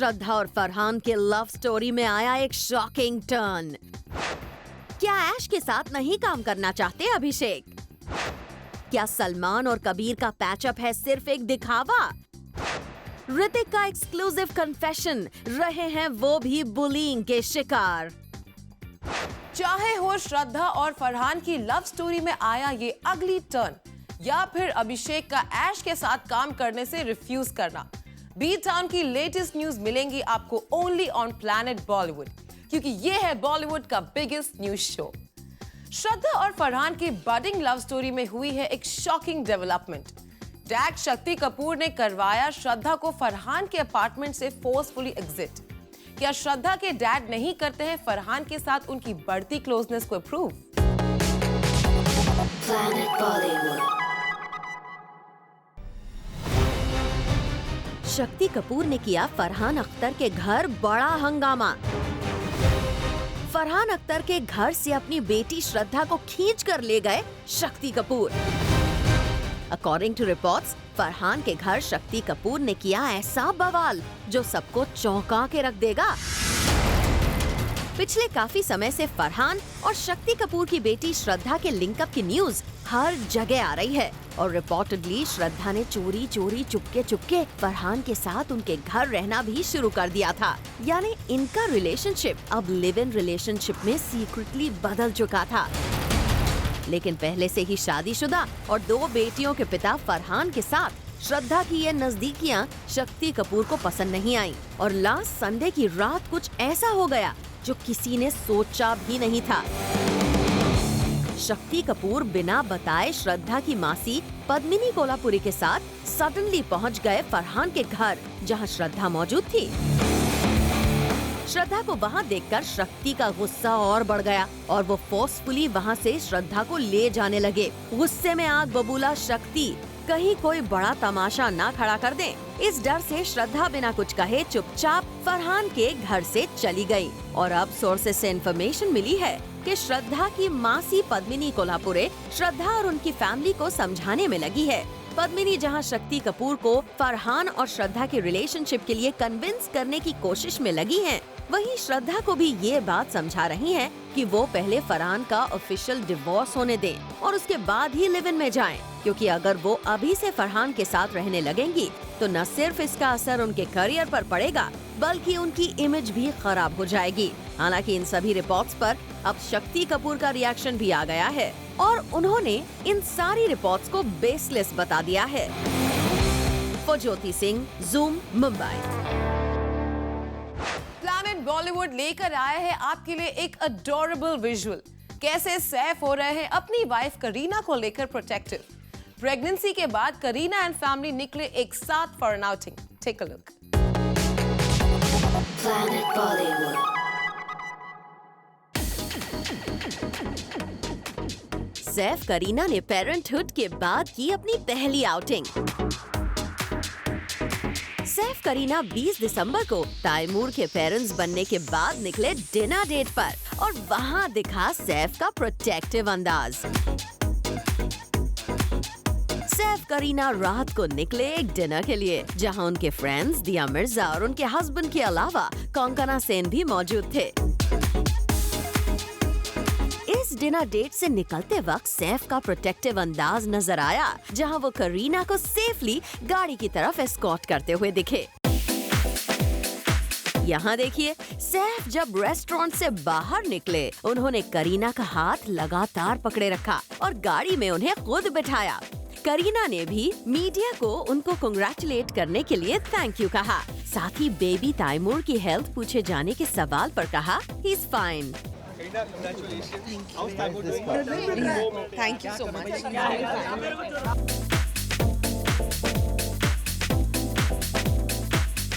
श्रद्धा और फरहान के love story में आया एक शॉकिंग टर्न। क्या ऐश के साथ नहीं काम करना चाहते अभिषेक? क्या सलमान और कबीर का पैचअप है सिर्फ एक दिखावा? ऋतिक का एक्सक्लूसिव कन्फेशन, रहे हैं वो भी बुलिंग के शिकार। चाहे हो श्रद्धा और फरहान की लव स्टोरी में आया ये अगली टर्न, या फिर अभिषेक का ऐश के साथ काम करने से रिफ्यूज करना, बी टाउन की लेटेस्ट न्यूज मिलेंगी आपको ओनली ऑन प्लैनेट बॉलीवुड, क्योंकि ये है बॉलीवुड का बिगेस्ट न्यूज शो। श्रद्धा और फरहान की बडिंग लव स्टोरी में हुई है एक shocking development. Dad Shakti Kapoor ने करवाया श्रद्धा को फरहान के अपार्टमेंट से फोर्सफुली एग्जिट। क्या श्रद्धा के डैड नहीं करते हैं फरहान के साथ उनकी बढ़ती क्लोजनेस को अप्रूव? शक्ति कपूर ने किया फरहान अख्तर के घर बड़ा हंगामा। फरहान अख्तर के घर से अपनी बेटी श्रद्धा को खींच कर ले गए Shakti Kapoor. According to reports, Farhan के घर शक्ति कपूर ने किया ऐसा बवाल जो सबको चौंका के रख देगा। पिछले काफी समय से फरहान और शक्ति कपूर की बेटी श्रद्धा के लिंकअप की न्यूज हर जगह आ रही है और रिपोर्टेडली श्रद्धा ने चोरी चोरी चुपके फरहान के साथ उनके घर रहना भी शुरू कर दिया था। यानी इनका रिलेशनशिप अब लिव इन रिलेशनशिप में सीक्रेटली बदल चुका था। लेकिन पहले से ही शादीशुदा और 2 बेटियों के पिता फरहान के साथ श्रद्धा की ये नजदीकियां शक्ति कपूर को पसंद नहीं आई और लास्ट संडे की रात कुछ ऐसा हो गया जो किसी ने सोचा भी नहीं था। शक्ति कपूर बिना बताए श्रद्धा की मासी पद्मिनी कोल्हापुरी के साथ सडनली पहुंच गए फरहान के घर, जहां श्रद्धा मौजूद थी। श्रद्धा को वहां देखकर शक्ति का गुस्सा और बढ़ गया और वो फोर्सफुली वहां से श्रद्धा को ले जाने लगे। गुस्से में आग बबूला शक्ति कहीं कोई बड़ा तमाशा ना खड़ा कर दे, इस डर से श्रद्धा बिना कुछ कहे चुपचाप फरहान के घर से चली गई। और अब सोर्सेस से इन्फॉर्मेशन मिली है कि श्रद्धा की मासी पद्मिनी कोल्हापुरे श्रद्धा और उनकी फैमिली को समझाने में लगी है। पद्मिनी जहां शक्ति कपूर को फरहान और श्रद्धा के रिलेशनशिप के लिए कन्विंस करने की कोशिश में लगी हैं, वहीं श्रद्धा को भी ये बात समझा रही हैं कि वो पहले फरहान का ऑफिशियल डिवोर्स होने दें और उसके बाद ही लिव इन में जाएं, क्योंकि अगर वो अभी से फरहान के साथ रहने लगेंगी तो न सिर्फ इसका असर उनके करियर पर पड़ेगा बल्कि उनकी इमेज भी खराब हो जाएगी। हालांकि इन सभी रिपोर्ट्स पर अब शक्ति कपूर का रिएक्शन भी आ गया है और उन्होंने इन सारी रिपोर्ट्स को बेसलेस बता दिया है। ज्योति सिंह, ज़ूम, मुंबई। प्लैनेट बॉलीवुड लेकर आया है आपके लिए एक अडोरेबल विजुअल। कैसे सैफ हो रहे हैं अपनी वाइफ करीना को लेकर प्रोटेक्टिव। प्रेगनेंसी के बाद करीना एंड फैमिली निकले एक साथ for an outing. Take a look. Planet Bollywood. Saif Kareena ने पेरेंटहुड के बाद की अपनी पहली आउटिंग। सैफ करीना 20 दिसंबर को तैमूर के पेरेंट्स बनने के बाद निकले डिनर डेट पर और वहां दिखा सैफ का प्रोटेक्टिव अंदाज। सैफ करीना रात को निकले एक डिनर के लिए, जहां उनके फ्रेंड्स दिया मिर्जा और उनके हस्बैंड के अलावा कंगना सेन भी मौजूद थे। इस डिनर डेट से निकलते वक्त सैफ का प्रोटेक्टिव अंदाज नजर आया, जहां वो करीना को सेफली गाड़ी की तरफ एस्कॉर्ट करते हुए दिखे। यहाँ देखिए, सैफ जब रेस्टोरेंट से बाहर निकले, उन्होंने करीना का हाथ लगातार पकड़े रखा और गाड़ी में उन्हें खुद बिठाया। करीना ने भी मीडिया को उनको कांग्रेचुलेट करने के लिए थैंक यू कहा। साथ ही बेबी तैमूर की हेल्थ पूछे जाने के सवाल पर कहा, he is fine. Thank you so much.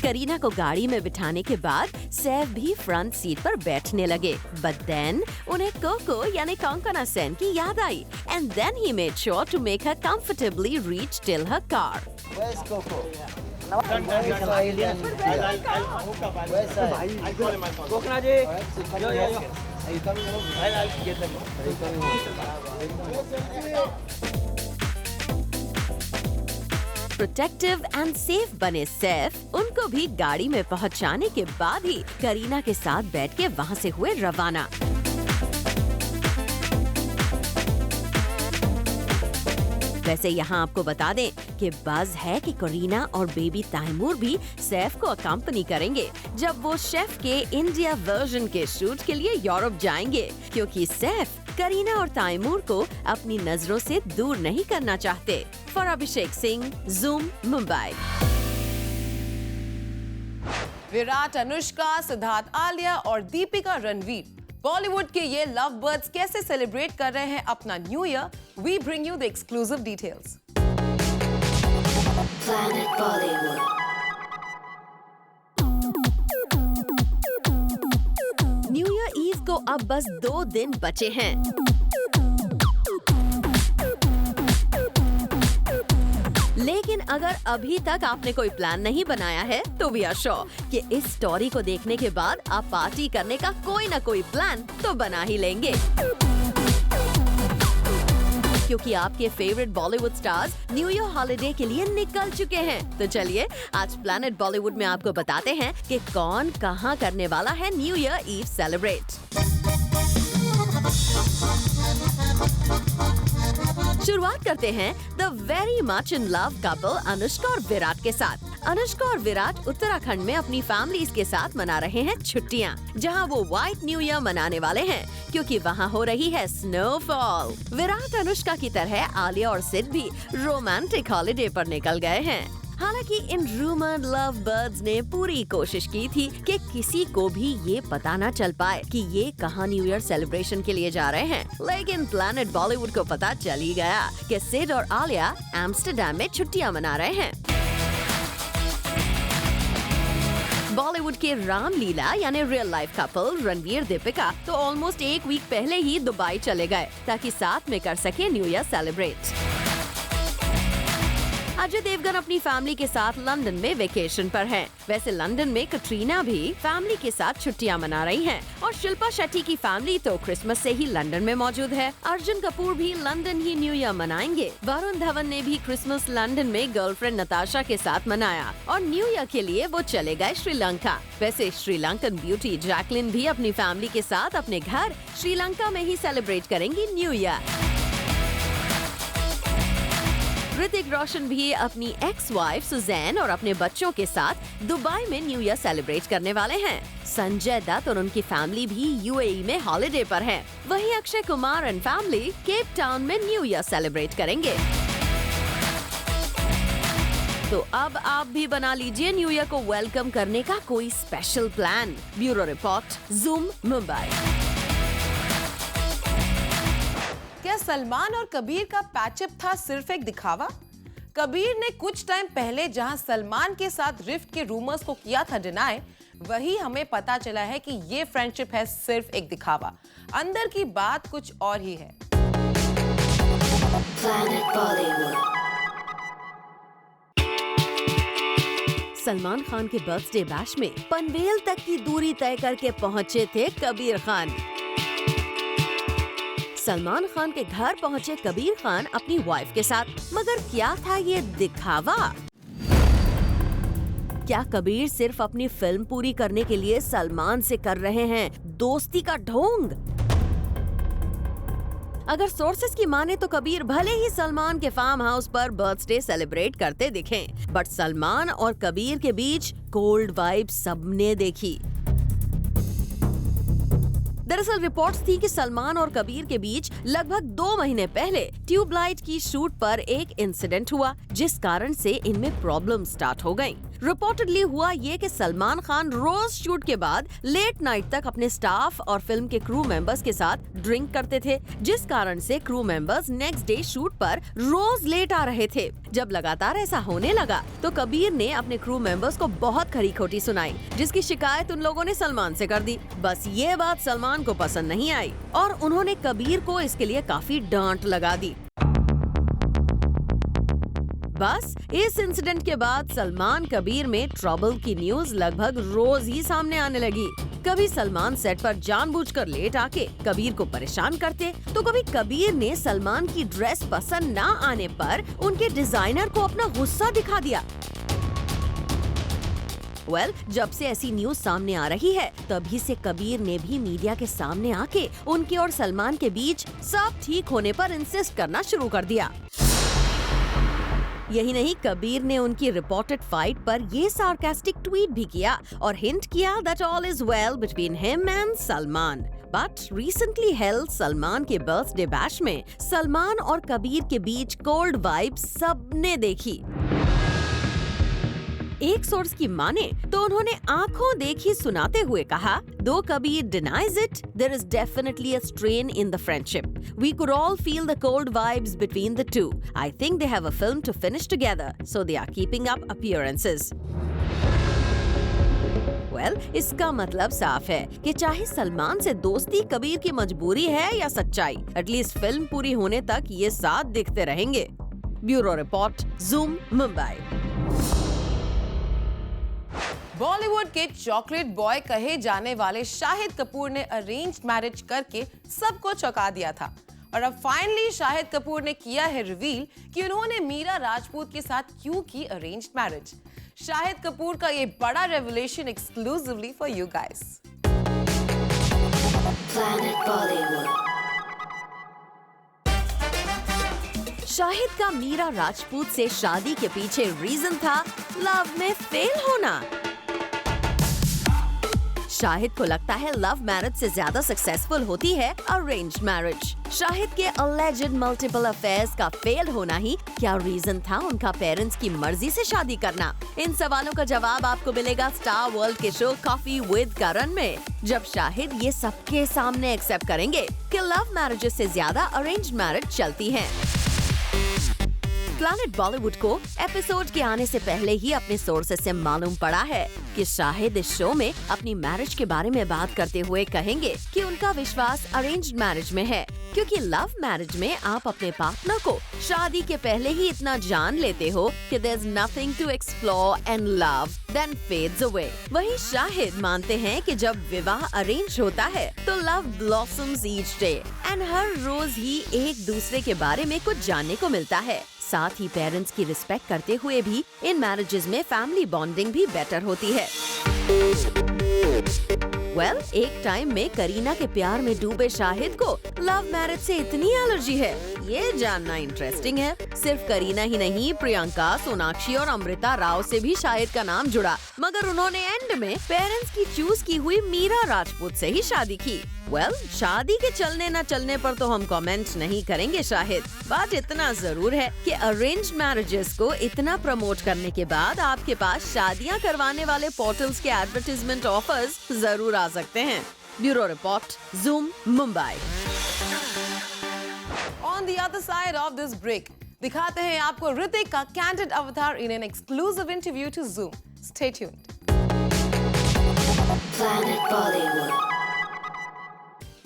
Kareena को गाड़ी में बिठाने के बाद सैफ भी फ्रंट सीट पर बैठने लगे, बट देन उन्हें कोको यानी कंगना सेन की याद आई and then he made sure to make her comfortably reach till her car. Where's Coco? Konkona ji, Are you coming home? I'll get them. Are you coming home? Protective and safe बने सैफ उनको भी गाड़ी में पहुंचाने के बाद ही करीना के साथ बैठ के वहां से हुए रवाना। वैसे यहाँ आपको बता दें कि बज़ है कि करीना और बेबी तैमूर भी सैफ को अकम्पनी करेंगे जब वो शेफ के इंडिया वर्जन के शूट के लिए यूरोप जाएंगे, क्योंकि सैफ करीना और तैमूर को अपनी नजरों से दूर नहीं करना चाहते। For Abhishek Singh, zoom, Mumbai. विराट, अनुष्का, सिद्धार्थ, आलिया और दीपिका रणवीर, बॉलीवुड के ये लव बर्ड्स कैसे सेलिब्रेट कर रहे हैं अपना new year? We bring you the exclusive details. Planet Bollywood. New year eve को अब बस 2 दिन बचे हैं। लेकिन अगर अभी तक आपने कोई प्लान नहीं बनाया है तो वी आर श्योर कि इस स्टोरी को देखने के बाद आप पार्टी करने का कोई ना कोई प्लान तो बना ही लेंगे, क्योंकि आपके favourite Bollywood stars new year holiday के लिए निकल चुके हैं। तो चलिए आज प्लैनेट बॉलीवुड में आपको बताते हैं कि कौन कहां करने वाला है न्यू ईयर ईव सेलिब्रेट। शुरुआत करते हैं the very much in love couple Anushka और विराट के साथ। अनुष्का और विराट उत्तराखंड में अपनी फैमिलीज के साथ मना रहे हैं छुट्टियां, जहां वो व्हाइट न्यू ईयर मनाने वाले हैं क्योंकि वहां हो रही है स्नोफॉल। विराट अनुष्का की तरह आलिया और सिड भी रोमांटिक हॉलिडे पर निकल गए हैं। हालांकि इन रूमर्ड लव बर्ड्स ने पूरी कोशिश की थी कि किसी को भी ये पता न चल पाए कि ये कहाँ न्यू ईयर सेलिब्रेशन के लिए जा रहे हैं, लेकिन प्लैनेट बॉलीवुड को पता चल ही गया कि सिड और आलिया एम्स्टरडैम में छुट्टियां मना रहे हैं। बॉलीवुड के रामलीला यानी real life couple Ranveer Deepika तो ऑलमोस्ट 1 वीक पहले ही दुबई चले गए ताकि साथ में कर सके new year celebrate. Ajay Devgan अपनी फैमिली के साथ लंदन में वेकेशन पर हैं। वैसे लंदन में कटरीना भी फैमिली के साथ छुट्टियां मना रही हैं और शिल्पा शेट्टी की फैमिली तो क्रिसमस से ही लंदन में मौजूद है। अर्जुन कपूर भी लंदन ही न्यू ईयर मनाएंगे। वरुण धवन ने भी क्रिसमस लंदन में गर्लफ्रेंड नताशा के साथ मनाया और न्यू ईयर के लिए वो चले गए श्रीलंका। वैसे श्रीलंकन ब्यूटी जैकलिन भी अपनी फैमिली के साथ अपने घर श्रीलंका में ही सेलिब्रेट करेंगी न्यू ईयर। ऋतिक रोशन भी अपनी एक्स वाइफ सुजैन और अपने बच्चों के साथ दुबई में न्यू ईयर सेलिब्रेट करने वाले हैं। संजय दत्त और उनकी फैमिली भी यूएई में हॉलिडे पर हैं। वहीं Akshay Kumar and family Cape Town में न्यू ईयर सेलिब्रेट करेंगे। तो अब आप भी बना लीजिए न्यू ईयर को वेलकम करने का कोई special plan. Bureau report, zoom, Mumbai. क्या सलमान और कबीर का पैचअप था सिर्फ एक दिखावा? कबीर ने कुछ टाइम पहले जहां सलमान के साथ रिफ्ट के रूमर्स को किया था डिनाई, वही हमें पता चला है कि ये फ्रेंडशिप है सिर्फ एक दिखावा। अंदर की बात कुछ और ही है। Planet Bollywood. सलमान खान के बर्थडे बैश में पनवेल तक की दूरी तय करके पहुंचे थे कबीर खान। सलमान खान के घर पहुंचे कबीर खान अपनी वाइफ के साथ, मगर क्या था ये दिखावा? क्या कबीर सिर्फ अपनी फिल्म पूरी करने के लिए सलमान से कर रहे हैं दोस्ती का ढोंग? अगर सोर्सेस की माने तो कबीर भले ही सलमान के फार्म हाउस पर बर्थडे सेलिब्रेट करते दिखें, बट सलमान और कबीर के बीच कोल्ड वाइब सबने देखी। दरअसल रिपोर्ट्स थी कि सलमान और कबीर के बीच लगभग 2 महीने पहले ट्यूबलाइट की शूट पर एक इंसिडेंट हुआ, जिस कारण से इनमें प्रॉब्लम स्टार्ट हो गई। रिपोर्टेडली हुआ ये कि सलमान खान रोज शूट के बाद लेट नाइट तक अपने स्टाफ और फिल्म के क्रू मेंबर्स के साथ ड्रिंक करते थे, जिस कारण से crew members next day shoot पर रोज लेट आ रहे थे। जब लगातार ऐसा होने लगा तो कबीर ने अपने क्रू मेंबर्स को बहुत खरी खोटी सुनाई, जिसकी शिकायत उन लोगों ने सलमान से कर दी। बस ये बात सलमान को पसंद नहीं आई और उन्होंने कबीर को इसके लिए काफी डांट लगा दी। बस इस इंसिडेंट के बाद सलमान कबीर में ट्रबल की न्यूज लगभग रोज ही सामने आने लगी। कभी सलमान सेट पर जानबूझकर लेट आके कबीर को परेशान करते, तो कभी कबीर ने सलमान की ड्रेस पसंद ना आने पर उनके डिजाइनर को अपना गुस्सा दिखा दिया। जब से ऐसी न्यूज सामने आ रही है, तभी से कबीर ने भी मीडिया के सामने आके उनके और सलमान के बीच सब ठीक होने पर इंसिस्ट करना शुरू कर दिया। यही नहीं, कबीर ने उनकी रिपोर्टेड फाइट पर ये सार्कास्टिक ट्वीट भी किया और हिंट किया that all is well between him and Salman. But recently held Salman के बर्थडे बैश में सलमान और कबीर के बीच कोल्ड वाइब्स सबने देखी। एक सोर्स की माने तो उन्होंने आंखों देखी सुनाते हुए कहा, दो Kabir denies it, there is definitely a strain in the friendship. We could all feel the cold vibes between the two. I think they have a film to finish together, so they are keeping up appearances. इसका मतलब साफ है कि चाहे सलमान से दोस्ती कबीर की मजबूरी है या सच्चाई, एटलीस्ट फिल्म पूरी होने तक ये साथ दिखते रहेंगे। Bureau report, zoom, Mumbai. Bollywood के चॉकलेट बॉय कहे जाने वाले शाहिद कपूर ने अरेंज्ड मैरिज करके सबको चौंका दिया था और अब फाइनली शाहिद कपूर ने किया है रिवील कि उन्होंने मीरा राजपूत के साथ क्यों की अरेंज्ड मैरिज। शाहिद कपूर का ये बड़ा revelation exclusively for you guys. Planet Bollywood. Shahid का मीरा राजपूत से शादी के पीछे रीजन था लव में फेल होना। शाहिद को लगता है लव मैरिज से ज्यादा सक्सेसफुल होती है अरेंज्ड मैरिज। शाहिद के alleged मल्टीपल अफेयर्स का फेल होना ही क्या रीजन था उनका पेरेंट्स की मर्जी से शादी करना? इन सवालों का जवाब आपको मिलेगा स्टार वर्ल्ड के शो कॉफी विद करण में, जब शाहिद ये सबके सामने एक्सेप्ट करेंगे कि लव मैरिजेस से ज्यादा अरेंज्ड मैरिज चलती हैं। प्लैनेट बॉलीवुड को एपिसोड के आने से पहले ही अपने सोर्सेस से मालूम पड़ा है कि शाहिद इस शो में अपनी मैरिज के बारे में बात करते हुए कहेंगे कि उनका विश्वास अरेंज्ड मैरिज में है, क्योंकि लव मैरिज में आप अपने पार्टनर को शादी के पहले ही इतना जान लेते हो कि there is nothing to explore and love then fades away. वहीं शाहिद मानते हैं कि जब विवाह अरेंज होता है तो love blossoms each day and हर रोज ही एक दूसरे के बारे में कुछ जानने को मिलता है। साथ ही पेरेंट्स की रिस्पेक्ट करते हुए भी इन मैरिजेस में फैमिली बॉन्डिंग भी बेटर होती है। एक टाइम में करीना के प्यार में डूबे शाहिद को लव मैरिज से इतनी एलर्जी है, ये जानना इंटरेस्टिंग है। सिर्फ करीना ही नहीं, प्रियंका, सोनाक्षी और अमृता राव से भी शाहिद का नाम जुड़ा, मगर उन्होंने एंड में पेरेंट्स की चूज की हुई मीरा राजपूत से ही शादी की। शादी के चलने न चलने पर तो हम कमेंट नहीं करेंगे शाहिद, बात इतना जरूर है कि अरेंज्ड मैरिजेस को इतना प्रमोट करने के बाद आपके पास शादियां करवाने वाले पोर्टल्स के एडवर्टाइजमेंट ऑफर्स जरूर आ सकते हैं। Bureau report, zoom, Mumbai. On the other side of this break, दिखाते हैं आपको ऋतिक का candid avatar in an exclusive interview to Zoom. Stay tuned. Planet Bollywood.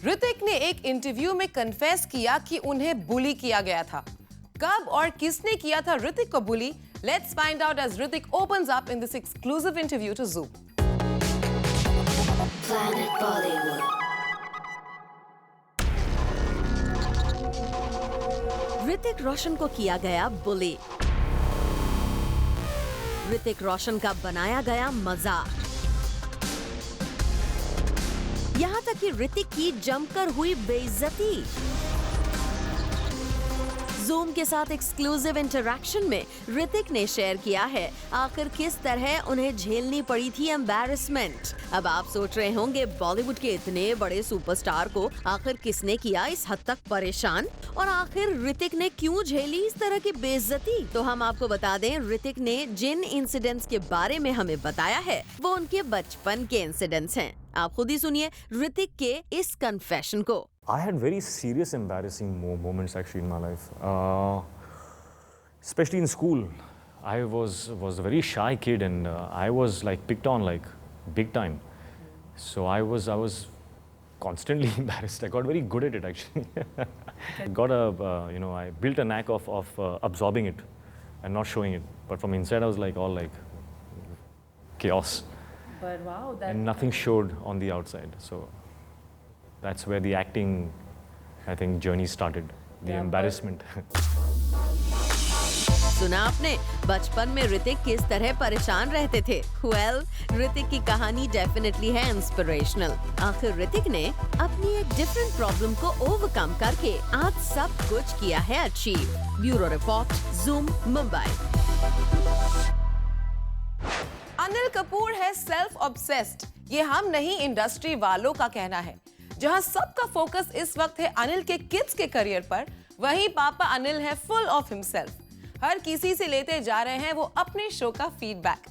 Hrithik ने एक इंटरव्यू में कन्फेस किया कि उन्हें बुली किया गया था। कब और किसने किया था ऋतिक को बुली? Let's find out as Hrithik opens up in this exclusive interview to Zoom. Planet Bollywood. Hrithik Roshan को किया गया बुली। ऋतिक रोशन का बनाया गया मजाक। यहाँ तक कि ऋतिक की जमकर हुई बेइज्जती। ज़ूम के साथ एक्सक्लूसिव इंटरैक्शन में ऋतिक ने शेयर किया है आखिर किस तरह उन्हें झेलनी पड़ी थी एम्बैरेसमेंट। अब आप सोच रहे होंगे बॉलीवुड के इतने बड़े सुपरस्टार को आखिर किसने किया इस हद तक परेशान, और आखिर ऋतिक ने क्यों झेली इस तरह की बेइज्जती? तो हम आपको बता दें, ऋतिक ने जिन इंसिडेंट्स के बारे में हमें बताया है वो उनके बचपन के इंसिडेंट्स हैं। आप खुद ही सुनिए ऋतिक के इस कन्फेशन को। I had very serious embarrassing moments actually in my life, especially in school. I was a very shy kid and I was like picked on like big time. So I was constantly embarrassed. I got very good at it actually. I built a knack of absorbing it and not showing it. But from inside I was like all like chaos. But wow, that and nothing showed on the outside. So that's where the acting, I think, journey started. The embarrassment. सुना आपने बचपन में ऋतिक किस तरह परेशान रहते थे? Well, Hrithik की कहानी डेफिनेटली है इंस्पिरेशनल। आखिर ऋतिक ने अपनी एक डिफरेंट प्रॉब्लम को ओवरकम करके आज सब कुछ किया है achieve. Bureau report, zoom, Mumbai. Anil Kapoor है सेल्फ ऑब्सेस्ड। ये हम नहीं, इंडस्ट्री वालों का कहना है। जहां सबका फोकस इस वक्त है अनिल के किड्स के करियर पर, वहीं पापा अनिल है फुल ऑफ हिमसेल्फ। हर किसी से लेते जा रहे हैं वो अपने शो का फीडबैक।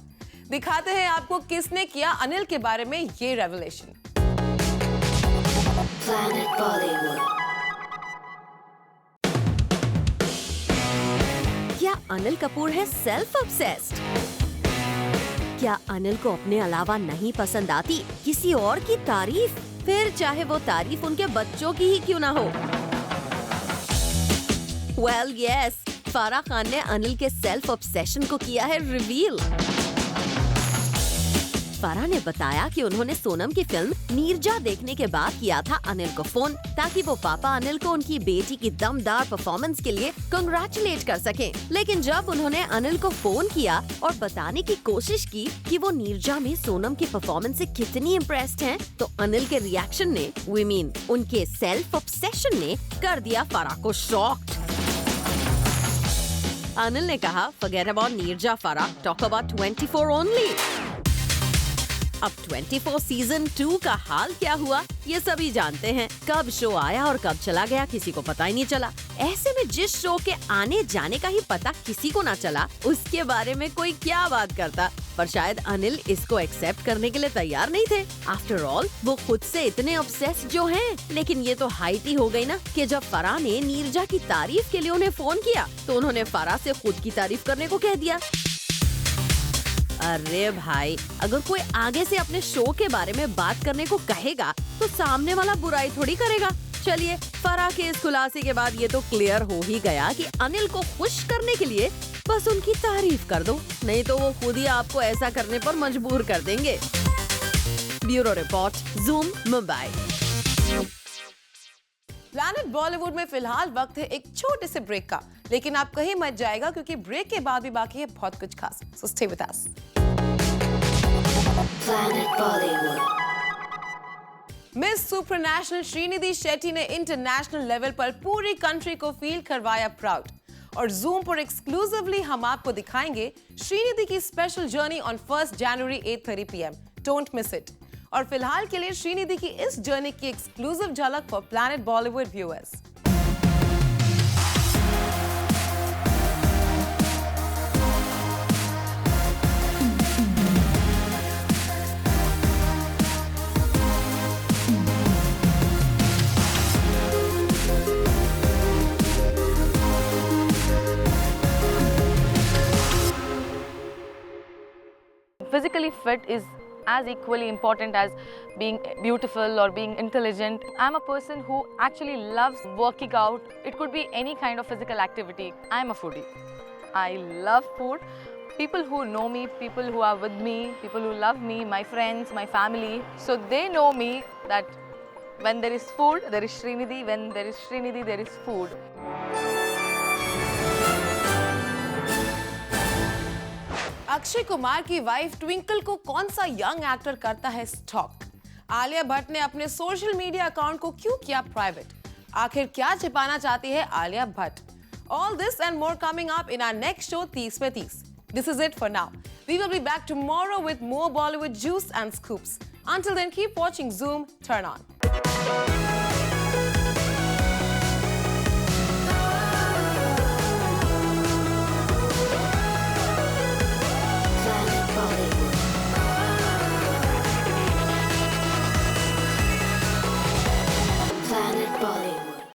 दिखाते हैं आपको किसने किया अनिल के बारे में ये रेवलेशन। Planet Bollywood. क्या अनिल कपूर है सेल्फ ऑब्सेस्ड? क्या अनिल को अपने अलावा नहीं पसंद आती किसी और की तारीफ, फिर चाहे वो तारीफ उनके बच्चों की ही क्यों ना हो? Well, yes, फराह खान ने अनिल के सेल्फ ऑब्सेशन को किया है रिवील। फराह ने बताया कि उन्होंने सोनम की फिल्म नीरजा देखने के बाद किया था अनिल को फोन, ताकि वो पापा अनिल को उनकी बेटी की दमदार परफॉर्मेंस के लिए कंग्रेचुलेट कर सकें। लेकिन जब उन्होंने अनिल को फोन किया और बताने की कोशिश की कि वो नीरजा में सोनम की परफॉर्मेंस से कितनी इम्प्रेस्ड हैं, तो अनिल के रिएक्शन ने, उनके सेल्फ ऑब्सेशन ने कर दिया फराह को शॉक्ड। अनिल ने कहा, forget about Neerja Farah, talk about 24 only। अब 24 सीजन 2 का हाल क्या हुआ ये सभी जानते हैं। कब शो आया और कब चला गया किसी को पता ही नहीं चला। ऐसे में जिस शो के आने जाने का ही पता किसी को ना चला, उसके बारे में कोई क्या बात करता। पर शायद अनिल इसको एक्सेप्ट करने के लिए तैयार नहीं थे। आफ्टर ऑल वो खुद से इतने ऑब्सेस्ड जो हैं। लेकिन ये तो हाइट ही हो गई ना कि जब फराह ने नीरजा की तारीफ के लिए उन्हें फोन किया तो उन्होंने फराह से खुद की तारीफ करने को कह दिया। अरे भाई, अगर कोई आगे से अपने शो के बारे में बात करने को कहेगा तो सामने वाला बुराई थोड़ी करेगा। चलिए, फराह के इस खुलासे के बाद ये तो क्लियर हो ही गया कि अनिल को खुश करने के लिए बस उनकी तारीफ कर दो, नहीं तो वो खुद ही आपको ऐसा करने पर मजबूर कर देंगे। Bureau report, zoom, Mumbai. Planet Bollywood में फिलहाल वक्त है एक छोटे से ब्रेक का, लेकिन आप कहीं मत जाएगा क्योंकि ब्रेक के बाद भी बाकी है बहुत कुछ खास। So stay with us. Planet Bollywood. Miss supernational Srinidhi Shetty ने इंटरनेशनल लेवल पर पूरी कंट्री को फील करवाया प्राउड। और जूम पर एक्सक्लूसिवली हम आपको दिखाएंगे श्रीनिधि की special journey on 1 January 8:30 PM। Don't miss it. और फिलहाल के लिए श्रीनिधि की इस जर्नी की एक्सक्लूसिव झलक for planet Bollywood viewers. Physically fit is as equally important as being beautiful or being intelligent. I'm a person who actually loves working out. It could be any kind of physical activity. I'm a foodie. I love food. People who know me, people who are with me, people who love me, my friends, my family. So they know me that when there is food, there is Srinidhi. When there is Srinidhi, there is food. Akshay Kumar की wife twinkle को कौन सा young actor करता है stock? Alia Bhatt ने अपने social media account को क्यों किया प्राइवेट? आखिर क्या छिपाना चाहती है Alia Bhatt? All this and more coming up in our next show 30 में 30। This is it for now. We will be back tomorrow with more Bollywood juice and scoops. Until then, keep watching Zoom. Turn on.